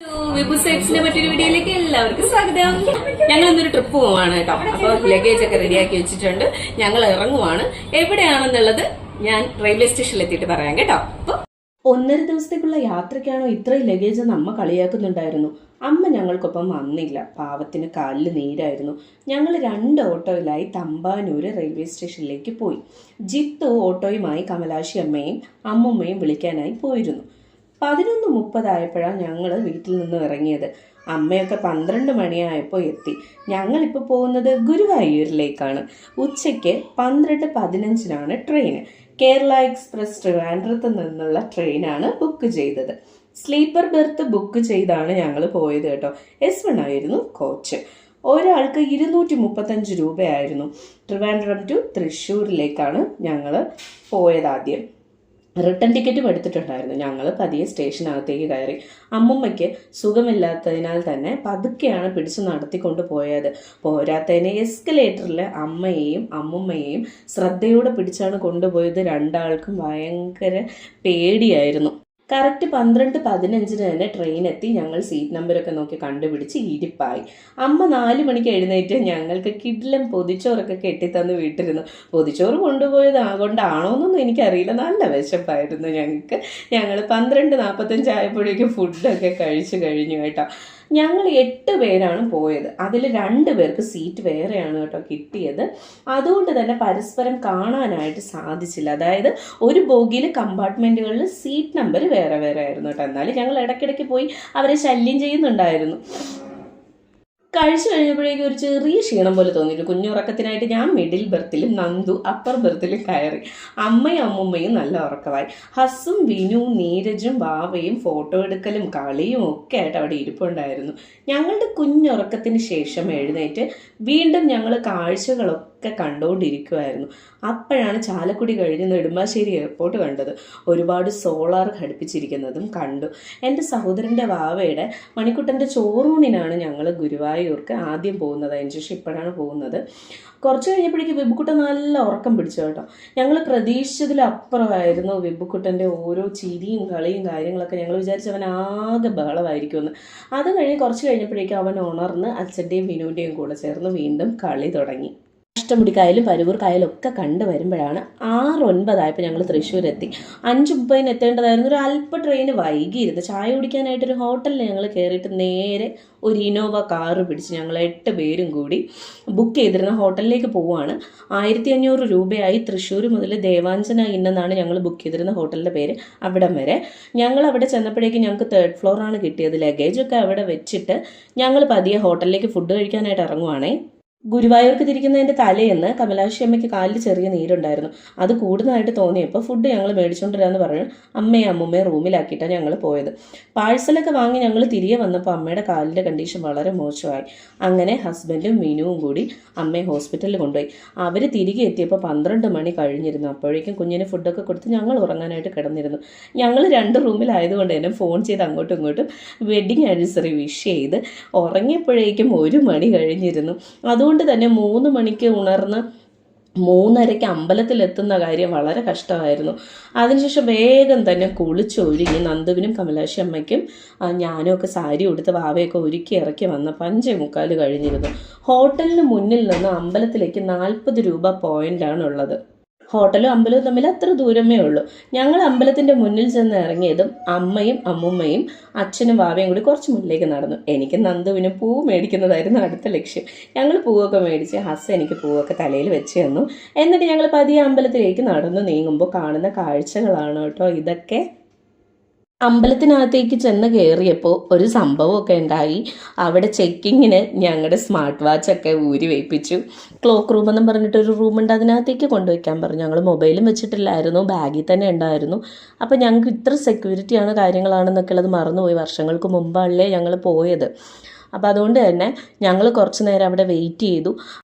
വിബു സെറ്റ്സിന്റെ മറ്റൊരു വീഡിയോയിലേക്ക് എല്ലാവർക്കും സ്വാഗതം. ഞങ്ങൾ ഇന്നൊരു ട്രിപ്പ് പോവാണ് കേട്ടോ. അപ്പൊ ലഗേജ് ഒക്കെ റെഡിയാക്കി വെച്ചിട്ടുണ്ട്. ഞങ്ങൾ ഇറങ്ങുവാണ്. എവിടെയാണെന്നുള്ളത് ഞാൻ റെയിൽവേ സ്റ്റേഷനിൽ എത്തിയിട്ട് പറയാം കേട്ടോ. അപ്പൊ 1.5 ദിവസത്തേക്കുള്ള യാത്രയ്ക്കാണോ ഇത്രയും ലഗേജ് എന്ന് അമ്മ കളിയാക്കുന്നുണ്ടായിരുന്നു. അമ്മ ഞങ്ങൾക്കൊപ്പം വന്നില്ല. പാവത്തിന് കാലിൽ നീരായിരുന്നു. ഞങ്ങൾ 2 ഓട്ടോയിലായി തമ്പാനൂര് റെയിൽവേ സ്റ്റേഷനിലേക്ക് പോയി. ജിത്തു ഓട്ടോയുമായി കമലാശി അമ്മയും അമ്മുമ്മയും വിളിക്കാനായി പോയിരുന്നു. 11:30 ആയപ്പോഴാണ് ഞങ്ങൾ വീട്ടിൽ നിന്ന് ഇറങ്ങിയത്. അമ്മയൊക്കെ 12 മണിയായപ്പോൾ എത്തി. ഞങ്ങളിപ്പോൾ പോകുന്നത് ഗുരുവായൂരിലേക്കാണ്. ഉച്ചയ്ക്ക് 12:15 ട്രെയിൻ. കേരള എക്സ്പ്രസ് ട്രിവാൻഡ്രത്ത് നിന്നുള്ള ട്രെയിനാണ് ബുക്ക് ചെയ്തത്. സ്ലീപ്പർ ബെർത്ത് ബുക്ക് ചെയ്താണ് ഞങ്ങൾ പോയത് കേട്ടോ. S1 ആയിരുന്നു കോച്ച്. ഒരാൾക്ക് 235 രൂപയായിരുന്നു. ട്രിവാൻഡ്രം ടു തൃശ്ശൂരിലേക്കാണ് ഞങ്ങൾ പോയത്. ആദ്യം റിട്ടേൺ ടിക്കറ്റും എടുത്തിട്ടുണ്ടായിരുന്നു. ഞങ്ങൾ പതിയെ സ്റ്റേഷനകത്തേക്ക് കയറി. അമ്മുമ്മയ്ക്ക് സുഖമില്ലാത്തതിനാൽ തന്നെ പതുക്കെയാണ് പിടിച്ചു നടത്തിക്കൊണ്ട് പോയത്. പോരാത്തതിന് എസ്കലേറ്ററിൽ അമ്മയെയും അമ്മുമ്മയെയും ശ്രദ്ധയോടെ പിടിച്ചാണ് കൊണ്ടുപോയത്. രണ്ടാൾക്കും ഭയങ്കര പേടിയായിരുന്നു. കറക്റ്റ് 12:15 തന്നെ ട്രെയിൻ എത്തി. ഞങ്ങൾ സീറ്റ് നമ്പരൊക്കെ നോക്കി കണ്ടുപിടിച്ച് ഇരിപ്പായി. അമ്മ 4 മണിക്ക് എഴുന്നേറ്റ് ഞങ്ങൾക്ക് കിഡിലും പൊതിച്ചോറൊക്കെ കെട്ടിത്തന്ന് വിട്ടിരുന്നു. പൊതിച്ചോറ് കൊണ്ടുപോയത് കൊണ്ടാണോന്നൊന്നും എനിക്കറിയില്ല. നല്ല വിശപ്പായിരുന്നു ഞങ്ങൾക്ക്. ഞങ്ങൾ 12:45 ആയപ്പോഴേക്കും ഫുഡൊക്കെ കഴിച്ചു കഴിഞ്ഞു കേട്ടോ. ഞങ്ങൾ 8 പേരാണ് പോയത്. അതിൽ 2 പേർക്ക് സീറ്റ് വേറെയാണ് കേട്ടോ കിട്ടിയത്. അതുകൊണ്ട് തന്നെ പരസ്പരം കാണാനായിട്ട് സാധിച്ചില്ല. അതായത് ഒരു ബോഗിയിൽ കമ്പാർട്ട്മെന്റുകളിൽ സീറ്റ് നമ്പർ വേറെ വേറെ ആയിരുന്നു കേട്ടോ. എന്നാലും ഞങ്ങൾ ഇടയ്ക്കിടയ്ക്ക് പോയി അവരെ ശല്യം ചെയ്യുന്നുണ്ടായിരുന്നു. കഴിച്ചു കഴിഞ്ഞപ്പോഴേക്കും ഒരു ചെറിയ ക്ഷീണം പോലെ തോന്നിയിട്ട് കുഞ്ഞുറക്കത്തിനായിട്ട് ഞാൻ മിഡിൽ ബെർത്തിലും നന്ദു അപ്പർ ബെർത്തിലും കയറി. അമ്മയും അമ്മുമ്മയും നല്ല ഉറക്കമായി. ഹസ്സും വിനുവും നീരജും ബാവയും ഫോട്ടോ എടുക്കലും കളിയും ഒക്കെ ആയിട്ട് അവിടെ ഇരിപ്പുണ്ടായിരുന്നു. ഞങ്ങളുടെ കുഞ്ഞുറക്കത്തിന് ശേഷം എഴുന്നേറ്റ് വീണ്ടും ഞങ്ങൾ കാഴ്ചകളൊക്കെ കണ്ടുകൊണ്ടിരിക്കുമായിരുന്നു. അപ്പോഴാണ് ചാലക്കുടി കഴിഞ്ഞ് നെടുമ്പാശ്ശേരി എയർപോർട്ട് കണ്ടത്. ഒരുപാട് സോളാർ ഘടിപ്പിച്ചിരിക്കുന്നതും കണ്ടു. എൻ്റെ സഹോദരൻ്റെ വാവയുടെ മണിക്കുട്ടൻ്റെ ചോറൂണിനാണ് ഞങ്ങൾ ഗുരുവായൂർക്ക് ആദ്യം പോകുന്നത്. അതിനുശേഷം ഇപ്പോഴാണ് പോകുന്നത്. കുറച്ച് കഴിഞ്ഞപ്പോഴേക്കും വിബുക്കുട്ടൻ നല്ല ഉറക്കം പിടിച്ചു കേട്ടോ. ഞങ്ങൾ പ്രതീക്ഷിച്ചതിലപ്പുറമായിരുന്നു വിബുക്കുട്ടൻ്റെ ഓരോ ചിരിയും കളിയും കാര്യങ്ങളൊക്കെ. ഞങ്ങൾ വിചാരിച്ചു അവൻ ആകെ ബഹളമായിരിക്കുമെന്ന്. അത് കഴിഞ്ഞ് കുറച്ച് കഴിഞ്ഞപ്പോഴേക്കും അവൻ ഉണർന്ന് അച്ഛൻ്റെയും വിനുവിൻ്റെയും കൂടെ ചേർന്ന് വീണ്ടും കളി തുടങ്ങി. അഷ്ടമുടിക്കായലും പരുവൂർ കായലും ഒക്കെ കണ്ടു വരുമ്പോഴാണ് 6:09 ആയപ്പോൾ ഞങ്ങൾ തൃശ്ശൂരെത്തി. 5:30 എത്തേണ്ടതായിരുന്നു. ഒരു അല്പ ട്രെയിൻ വൈകിയിരുന്നു. ചായ കുടിക്കാനായിട്ടൊരു ഹോട്ടലിൽ ഞങ്ങൾ കയറിയിട്ട് നേരെ ഒരു ഇനോവ കാറ് പിടിച്ച് ഞങ്ങൾ 8 പേരും കൂടി ബുക്ക് ചെയ്തിരുന്ന ഹോട്ടലിലേക്ക് പോവുകയാണ്. 1500 രൂപയായി. തൃശ്ശൂർ മുതൽ ദേവാഞ്ജന ഇന്നെന്നാണ് ഞങ്ങൾ ബുക്ക് ചെയ്തിരുന്ന ഹോട്ടലിൻ്റെ പേര്. അവിടം വരെ ഞങ്ങൾ അവിടെ ചെന്നപ്പോഴേക്കും ഞങ്ങൾക്ക് 3rd ഫ്ലോറാണ് കിട്ടിയത്. ലഗേജൊക്കെ അവിടെ വെച്ചിട്ട് ഞങ്ങൾ പതിയെ ഹോട്ടലിലേക്ക് ഫുഡ് കഴിക്കാനായിട്ട് ഇറങ്ങുവാണേ. ഗുരുവായൂർക്ക് തിരിക്കുന്നതിൻ്റെ തലേന്ന് കമലാശി അമ്മയ്ക്ക് കാലിൽ ചെറിയ നീരുണ്ടായിരുന്നു. അത് കൂടുന്നതായിട്ട് തോന്നിയപ്പോൾ ഫുഡ് ഞങ്ങൾ മേടിച്ചുകൊണ്ടിരാന്ന് പറഞ്ഞു അമ്മയും അമ്മുമ്മയും റൂമിലാക്കിയിട്ടാണ് ഞങ്ങൾ പോയത്. പാഴ്സലൊക്കെ വാങ്ങി ഞങ്ങൾ തിരികെ വന്നപ്പോൾ അമ്മയുടെ കാലിൻ്റെ കണ്ടീഷൻ വളരെ മോശമായി. അങ്ങനെ ഹസ്ബൻഡും മീനുവും കൂടി അമ്മയെ ഹോസ്പിറ്റലിൽ കൊണ്ടുപോയി. അവർ തിരികെ എത്തിയപ്പോൾ 12 മണി കഴിഞ്ഞിരുന്നു. അപ്പോഴേക്കും കുഞ്ഞിന് ഫുഡൊക്കെ കൊടുത്ത് ഞങ്ങൾ ഉറങ്ങാനായിട്ട് കിടന്നിരുന്നു. ഞങ്ങൾ 2 റൂമിലായതുകൊണ്ട് തന്നെ ഫോൺ ചെയ്ത് അങ്ങോട്ടും ഇങ്ങോട്ടും വെഡിങ് ആനിവേഴ്സറി വിഷ് ചെയ്ത് ഉറങ്ങിയപ്പോഴേക്കും 1 മണി കഴിഞ്ഞിരുന്നു. അതുകൊണ്ട് തന്നെ 3 മണിക്ക് ഉണർന്ന് 3:30 അമ്പലത്തിലെത്തുന്ന കാര്യം വളരെ കഷ്ടമായിരുന്നു. അതിനുശേഷം വേഗം തന്നെ കുളിച്ചൊരുങ്ങി നന്ദുവിനും കമലാശി അമ്മയ്ക്കും ഞാനും ഒക്കെ സാരി ഉടുത്ത് വാവയൊക്കെ ഒരുക്കി ഇറക്കി വന്നപ്പോൾ 5:45 കഴിഞ്ഞിരുന്നു. ഹോട്ടലിന് മുന്നിൽ നിന്ന് അമ്പലത്തിലേക്ക് 40 രൂപ പോയിന്റാണ് ഉള്ളത്. ഹോട്ടലും അമ്പലവും തമ്മിൽ അത്ര ദൂരമേ ഉള്ളൂ. ഞങ്ങൾ അമ്പലത്തിൻ്റെ മുന്നിൽ ചെന്ന് ഇറങ്ങിയതും അമ്മയും അമ്മുമ്മയും അച്ഛനും വാവയും കൂടി കുറച്ച് മുന്നിലേക്ക് നടന്നു. എനിക്ക് നന്ദുവിന് പൂ മേടിക്കുന്നതായിരുന്നു അടുത്ത ലക്ഷ്യം. ഞങ്ങൾ പൂവൊക്കെ മേടിച്ച് ഹസ്സ് എനിക്ക് പൂവൊക്കെ തലയിൽ വെച്ച് തന്നു. എന്നിട്ട് ഞങ്ങൾ പതിയെ അമ്പലത്തിലേക്ക് നടന്നു നീങ്ങുമ്പോൾ കാണുന്ന കാഴ്ചകളാണ് കേട്ടോ ഇതൊക്കെ. അമ്പലത്തിനകത്തേക്ക് ചെന്ന് കയറിയപ്പോൾ ഒരു സംഭവമൊക്കെ ഉണ്ടായി. അവിടെ ചെക്കിങ്ങിന് ഞങ്ങളുടെ സ്മാർട്ട് വാച്ചൊക്കെ ഊരി വയ്പ്പിച്ചു. ക്ലോക്ക് റൂം എന്ന് പറഞ്ഞിട്ടൊരു റൂമുണ്ട്, അതിനകത്തേക്ക് കൊണ്ടുവയ്ക്കാൻ പറഞ്ഞു. ഞങ്ങൾ മൊബൈലും വെച്ചിട്ടില്ലായിരുന്നു, ബാഗിൽ തന്നെ ഉണ്ടായിരുന്നു. അപ്പോൾ ഞങ്ങൾക്ക് ഇത്ര സെക്യൂരിറ്റിയാണ് കാര്യങ്ങളാണെന്നൊക്കെ ഉള്ളത് മറന്നുപോയി. വർഷങ്ങൾക്ക് മുമ്പാണല്ലേ ഞങ്ങൾ പോയത്. അപ്പോൾ അതുകൊണ്ട് തന്നെ ഞങ്ങൾ കുറച്ച് നേരം അവിടെ വെയിറ്റ് ചെയ്തു.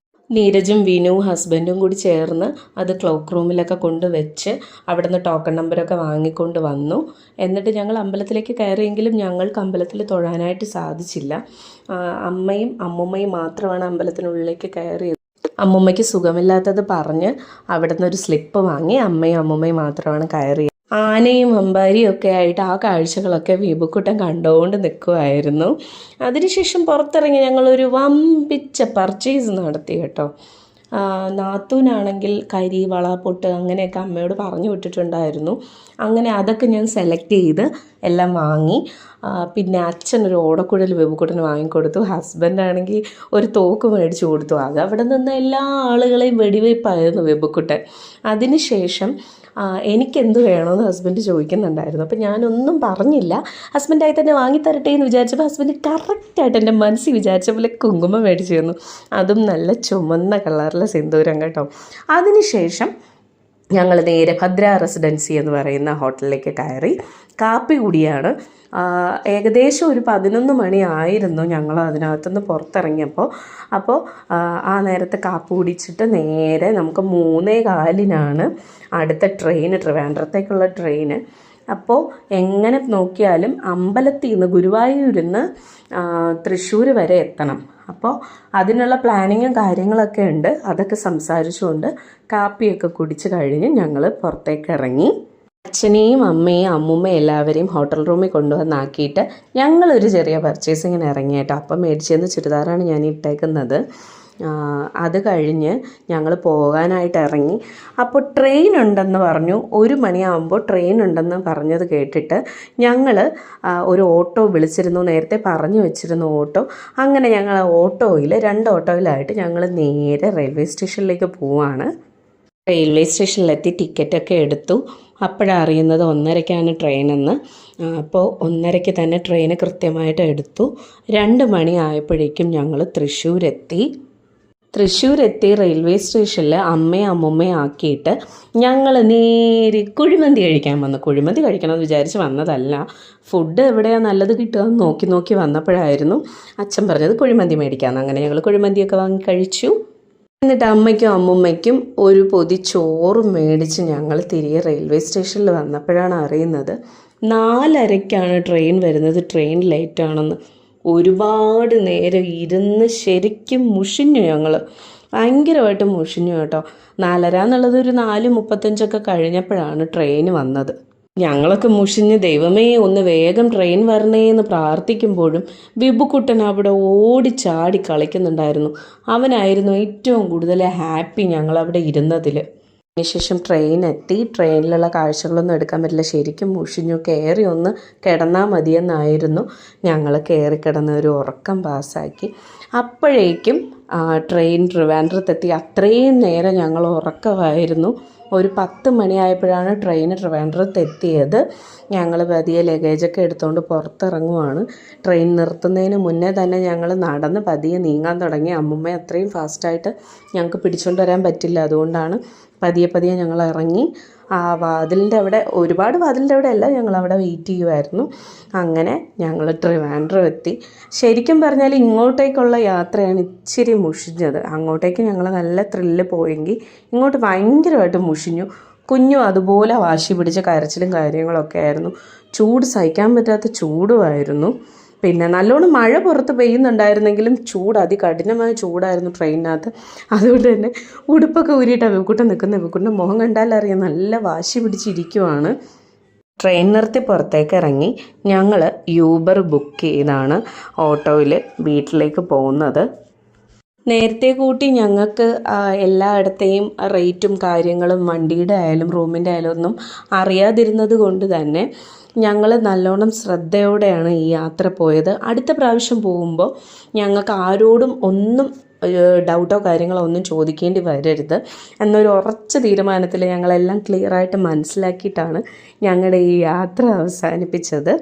നീരജും വിനുവും ഹസ്ബൻഡും കൂടി ചേർന്ന് അത് ക്ലോക്ക് റൂമിലൊക്കെ കൊണ്ടുവച്ച് അവിടെ നിന്ന് ടോക്കൺ നമ്പരൊക്കെ വാങ്ങിക്കൊണ്ട് വന്നു. എന്നിട്ട് ഞങ്ങൾ അമ്പലത്തിലേക്ക് കയറിയെങ്കിലും ഞങ്ങൾക്ക് അമ്പലത്തിൽ തൊഴാനായിട്ട് സാധിച്ചില്ല. അമ്മയും അമ്മുമ്മയും മാത്രമാണ് അമ്പലത്തിനുള്ളിലേക്ക് കയറിയത്. അമ്മുമ്മയ്ക്ക് സുഖമില്ലാത്തത് പറഞ്ഞ് അവിടെ നിന്നൊരു സ്ലിപ്പ് വാങ്ങി അമ്മയും അമ്മുമ്മയും മാത്രമാണ് കയറിയത്. ആനയും അമ്പാരിയും ഒക്കെ ആയിട്ട് ആ കാഴ്ചകളൊക്കെ വീബുക്കുട്ടൻ കണ്ടുകൊണ്ട് നിൽക്കുമായിരുന്നു. അതിനുശേഷം പുറത്തിറങ്ങി ഞങ്ങളൊരു വമ്പിച്ച പർച്ചേസ് നടത്തി കേട്ടോ. നാത്തൂനാണെങ്കിൽ കരി, വള, പൊട്ട് അങ്ങനെയൊക്കെ അമ്മയോട് പറഞ്ഞു വിട്ടിട്ടുണ്ടായിരുന്നു. അങ്ങനെ അതൊക്കെ ഞാൻ സെലക്ട് ചെയ്ത് എല്ലാം വാങ്ങി. പിന്നെ അച്ഛനൊരു ഓടക്കുഴൽ വീബുക്കുട്ടന് വാങ്ങിക്കൊടുത്തു. ഹസ്ബൻഡാണെങ്കിൽ ഒരു തോക്ക് മേടിച്ചു കൊടുത്തു. അത് അവിടെ നിന്ന് എല്ലാ ആളുകളെയും വെടിവയ്പ്പായിരുന്നു വീബുക്കുട്ടൻ. അതിനുശേഷം എനിക്കെന്ത് വേണമെന്ന് ഹസ്ബൻഡ് ചോദിക്കുന്നുണ്ടായിരുന്നു. അപ്പോൾ ഞാനൊന്നും പറഞ്ഞില്ല. ഹസ്ബൻഡായി തന്നെ വാങ്ങിത്തരട്ടെ എന്ന് വിചാരിച്ചപ്പോൾ ഹസ്ബൻഡ് കറക്റ്റായിട്ട് എൻ്റെ മനസ്സിൽ വിചാരിച്ച പോലെ കുങ്കുമം മേടിച്ചു തന്നു. അതും നല്ല ചുമന്ന കളറിലെ സിന്ദൂരം കേട്ടോ. അതിനുശേഷം ഞങ്ങൾ നേരെ ഭദ്ര റെസിഡൻസി എന്ന് പറയുന്ന ഹോട്ടലിലേക്ക് കയറി. കാപ്പി കൂടിയാണ്. ഏകദേശം ഒരു 11 മണിയായിരുന്നു ഞങ്ങൾ അതിനകത്തുനിന്ന് പുറത്തിറങ്ങിയപ്പോൾ. അപ്പോൾ ആ നേരത്തെ കാപ്പി കുടിച്ചിട്ട് നേരെ നമുക്ക് 3:15 അടുത്ത ട്രെയിന്, ട്രിവാൻഡ്രത്തേക്കുള്ള ട്രെയിന്. അപ്പോൾ എങ്ങനെ നോക്കിയാലും അമ്പലത്തിൽ നിന്ന്, ഗുരുവായൂരിൽ നിന്ന് തൃശ്ശൂർ വരെ എത്തണം. അപ്പോൾ അതിനുള്ള പ്ലാനിങ്ങും കാര്യങ്ങളൊക്കെ ഉണ്ട്. അതൊക്കെ സംസാരിച്ചുകൊണ്ട് കാപ്പിയൊക്കെ കുടിച്ച് കഴിഞ്ഞ് ഞങ്ങൾ പുറത്തേക്ക് ഇറങ്ങി. അച്ഛനെയും അമ്മയും അമ്മൂമ്മയും എല്ലാവരെയും ഹോട്ടൽ റൂമിൽ കൊണ്ടുവന്നാക്കിയിട്ട് ഞങ്ങളൊരു ചെറിയ പർച്ചേസിങ്ങിന് ഇറങ്ങിയിട്ടോ. അപ്പം മേടിച്ചെന്ന് ചുരിദാറാണ് ഞാൻ ഇട്ടേക്കുന്നത്. അത് കഴിഞ്ഞ് ഞങ്ങൾ പോകാനായിട്ട് ഇറങ്ങി. അപ്പോൾ ട്രെയിൻ ഉണ്ടെന്ന് പറഞ്ഞു. 1 മണിയാകുമ്പോൾ ട്രെയിൻ ഉണ്ടെന്ന് പറഞ്ഞത് കേട്ടിട്ട് ഞങ്ങൾ ഒരു ഓട്ടോ വിളിച്ചിരുന്നു. നേരത്തെ പറഞ്ഞു വെച്ചിരുന്നു ഓട്ടോ. അങ്ങനെ ഞങ്ങൾ ഓട്ടോയിൽ 2 ഓട്ടോയിലായിട്ട് ഞങ്ങൾ നേരെ റെയിൽവേ സ്റ്റേഷനിലേക്ക് പോവാണ്. റെയിൽവേ സ്റ്റേഷനിലെത്തി ടിക്കറ്റൊക്കെ എടുത്തു. അപ്പോഴാണ് അറിയുന്നത് 1:30ക്കാണ് ട്രെയിനെന്ന്. അപ്പോൾ 1:30ക്ക് തന്നെ ട്രെയിന് കൃത്യമായിട്ട് എടുത്തു. 2 മണി ആയപ്പോഴേക്കും ഞങ്ങൾ തൃശ്ശൂരെത്തി റെയിൽവേ സ്റ്റേഷനിൽ അമ്മയും അമ്മൂമ്മയും ആക്കിയിട്ട് ഞങ്ങൾ നേരെ കുഴിമന്തി കഴിക്കാൻ വന്നു. കുഴിമന്തി കഴിക്കണമെന്ന് വിചാരിച്ച് വന്നതല്ല. ഫുഡ് എവിടെയാണ് നല്ലത് കിട്ടുക എന്ന് നോക്കി വന്നപ്പോഴായിരുന്നു അച്ഛൻ പറഞ്ഞത് കുഴിമന്തി മേടിക്കാമെന്ന്. അങ്ങനെ ഞങ്ങൾ കുഴിമന്തിയൊക്കെ വാങ്ങി കഴിച്ചു. എന്നിട്ട് അമ്മയ്ക്കും അമ്മൂമ്മയ്ക്കും ഒരു പൊതി ചോറും മേടിച്ച് ഞങ്ങൾ തിരികെ റെയിൽവേ സ്റ്റേഷനിൽ വന്നപ്പോഴാണ് അറിയുന്നത് 4:30ക്കാണ് ട്രെയിൻ വരുന്നത്. ട്രെയിൻ ലേറ്റാണെന്ന്. ഒരുപാട് നേരം ഇരുന്ന് ശരിക്കും മുഷിഞ്ഞു. ഞങ്ങൾ ഭയങ്കരമായിട്ട് മുഷിഞ്ഞു കേട്ടോ. 4:30 എന്നുള്ളത് ഒരു 4:35 കഴിഞ്ഞപ്പോഴാണ് ട്രെയിൻ വന്നത്. ഞങ്ങളൊക്കെ മുഷിഞ്ഞ് ദൈവമേ ഒന്ന് വേഗം ട്രെയിൻ വരണേ എന്ന് പ്രാർത്ഥിക്കുമ്പോഴും വിബുക്കുട്ടൻ അവിടെ ഓടിച്ചാടി കളിക്കുന്നുണ്ടായിരുന്നു. അവനായിരുന്നു ഏറ്റവും കൂടുതൽ ഹാപ്പി ഞങ്ങളവിടെ ഇരുന്നതിൽ. അതിനുശേഷം ട്രെയിൻ എത്തി. ട്രെയിനിലുള്ള കാഴ്ചകളൊന്നും എടുക്കാൻ പറ്റില്ല. ശരിക്കും മുഷിഞ്ഞു. കയറി ഒന്ന് കിടന്നാൽ മതിയെന്നായിരുന്നു. ഞങ്ങൾ കയറി കിടന്ന ഒരു ഉറക്കം പാസ്സാക്കി. അപ്പോഴേക്കും ട്രെയിൻ ട്രിവാൻഡ്രത്തെത്തി. അത്രയും നേരം ഞങ്ങൾ ഉറക്കമായിരുന്നു. ഒരു 10 മണിയായപ്പോഴാണ് ട്രെയിൻ ട്രിവാൻഡ്രത്ത് എത്തിയത്. ഞങ്ങൾ പതിയെ ലഗേജൊക്കെ എടുത്തുകൊണ്ട് പുറത്തിറങ്ങുവാണ്. ട്രെയിൻ നിർത്തുന്നതിന് മുന്നേ തന്നെ ഞങ്ങൾ നടന്ന് പതിയെ നീങ്ങാൻ തുടങ്ങി. അമ്മൂമ്മ അത്രയും ഫാസ്റ്റായിട്ട് ഞങ്ങൾക്ക് പിടിച്ചുകൊണ്ട് വരാൻ പറ്റില്ല. അതുകൊണ്ടാണ് പതിയെ ഞങ്ങൾ ഇറങ്ങി. ആ വാതിലിൻ്റെ അവിടെ, ഒരുപാട് വാതിലിൻ്റെ അവിടെ അല്ല, ഞങ്ങളവിടെ വെയിറ്റ് ചെയ്യുമായിരുന്നു. അങ്ങനെ ഞങ്ങൾ ട്രിവാൻഡ്രം എത്തി. ശരിക്കും പറഞ്ഞാൽ ഇങ്ങോട്ടേക്കുള്ള യാത്രയാണ് ഇച്ചിരി മുഷിഞ്ഞത്. അങ്ങോട്ടേക്ക് ഞങ്ങൾ നല്ല ത്രില്ല് പോയെങ്കിൽ ഇങ്ങോട്ട് ഭയങ്കരമായിട്ട് മുഷിഞ്ഞു. കുഞ്ഞും അതുപോലെ വാശി പിടിച്ച കരച്ചിലും കാര്യങ്ങളൊക്കെ ആയിരുന്നു. ചൂട് സഹിക്കാൻ പറ്റാത്ത ചൂടുമായിരുന്നു. പിന്നെ നല്ലോണം മഴ പുറത്ത് പെയ്യുന്നുണ്ടായിരുന്നെങ്കിലും ചൂട്, അതികഠിനമായ ചൂടായിരുന്നു ട്രെയിനിനകത്ത്. അതുകൊണ്ട് തന്നെ ഉടുപ്പൊക്കെ ഊരിയിട്ടാണ് വിബുക്കുട്ടൻ നിൽക്കുന്നത്. വിബുക്കുട്ടൻ്റെ മുഖം കണ്ടാലറിയാം നല്ല വാശി പിടിച്ചിരിക്കുവാണ്. ട്രെയിൻ നിർത്തി പുറത്തേക്ക് ഇറങ്ങി ഞങ്ങൾ യൂബർ ബുക്ക് ചെയ്താണ് ഓട്ടോയിൽ വീട്ടിലേക്ക് പോകുന്നത്. നേരത്തെ കൂട്ടി ഞങ്ങൾക്ക് എല്ലായിടത്തെയും റേറ്റും കാര്യങ്ങളും വണ്ടിയുടെ ആയാലും റൂമിൻ്റെ ആയാലും ഒന്നും അറിയാതിരുന്നത് കൊണ്ട് തന്നെ ഞങ്ങൾ നല്ലോണം ശ്രദ്ധയോടെയാണ് ഈ യാത്ര പോയത്. അടുത്ത പ്രാവശ്യം പോകുമ്പോൾ ഞങ്ങൾക്ക് ആരോടും ഒന്നും ഡൗട്ടോ കാര്യങ്ങളോ ഒന്നും ചോദിക്കേണ്ടി വരരുത് എന്നൊരു ഉറച്ച തീരുമാനത്തിൽ ഞങ്ങളെല്ലാം ക്ലിയറായിട്ട് മനസ്സിലാക്കിയിട്ടാണ് ഞങ്ങളുടെ ഈ യാത്ര അവസാനിപ്പിച്ചത്.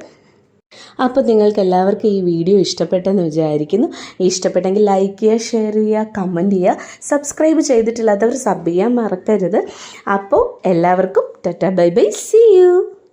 അപ്പോൾ നിങ്ങൾക്ക് എല്ലാവർക്കും ഈ വീഡിയോ ഇഷ്ടപ്പെട്ടെന്ന് വിചാരിക്കുന്നു. ഇഷ്ടപ്പെട്ടെങ്കിൽ ലൈക്ക് ചെയ്യുക, ഷെയർ ചെയ്യുക, കമൻറ്റ് ചെയ്യുക. സബ്സ്ക്രൈബ് ചെയ്തിട്ടില്ലാത്തവർ സബ് ചെയ്യാൻ മറക്കരുത്. അപ്പോൾ എല്ലാവർക്കും tata bye bye, see U.